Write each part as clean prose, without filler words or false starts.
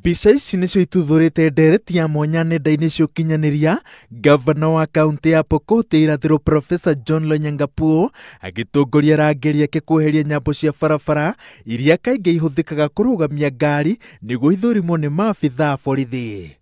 Mbica ici nicio ituthurite ndereti ya mwanya nenda-ini cia ukinyaniria. Ngavana wa kaunti ya Pokot irathiro Profesa John Lonyangapwo agitongoria arangiri ake kweheria nyambo cia barabara iria kaingi ihuthikaga kurugamia ngari niguo ithurimo ni maabitha a borithi.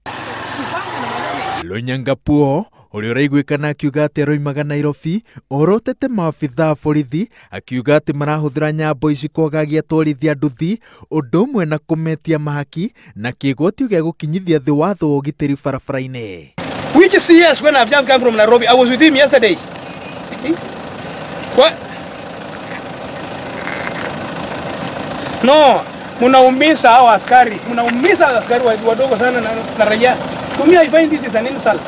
Lonyangapwo uria uraiguikana akiuga ati aroimaga Nairobi orotete maabitha a borithi akiuga ati marahuthira nyambo ici kwagagia atwarithia nduthi undu umwe na kumetia mahaki na kigwatio gia gukinyithia thi watho wa ugitiri barabara-ini. Which CS when I've just come from Nairobi, I was with him yesterday. What? No, mnaumiza hao askari, mnaumiza askari wadogo sana na raia. To me I find this is an insult.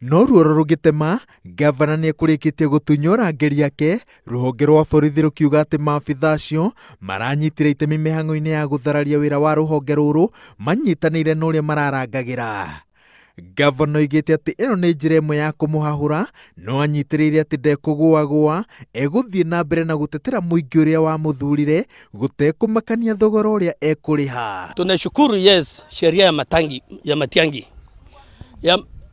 No ruoro rugitema, Ngabana ni ekurikitie gutunyora arangiri yake, ruhonge rwa borithi rukiuga ati maabitha acio maranyitire itemi mihango-ini ya guthararia wira wa ruhonge ruru manyitanire na uria mararangagira. Ngavana oigite ati ino ni njira imwe ya kumuhahura, no anyitiriire ati ndekugua eguthie na mbere na gutetera muingi uria wa muthurire gutekumakania thogora uria ekuriha. Tunashukuru sheria ya matiangi.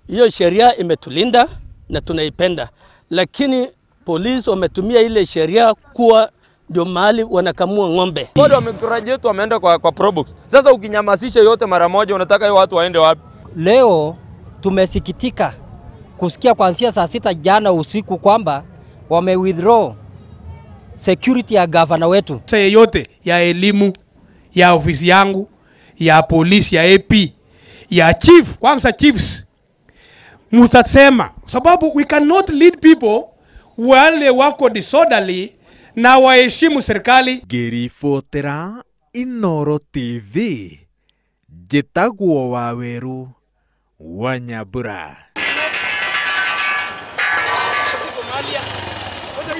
Hiyo sheria imetulinda na tunaipenda, lakini polisi wametumia ile sheria kuwa ndio mahali wanakamua ng'ombe. Bado wamegraduate wameenda kwa probox. Sasa ukinyamasisha yote mara moja unataka hiyo watu waende wapi? Leo tumesikitika kusikia kuanzia saa 6 jana usiku kwamba wame withdraw security ya gavana wetu. Sasa yote ya elimu, ya ofisi yangu, ya polisi, ya AP, ya chief, kwanza chiefs mutasema sababu we cannot lead people wale wako disorderly na waheshimu serikali. Ngiribotera Inooro TV, njitagwo Waweru wa Nyambura.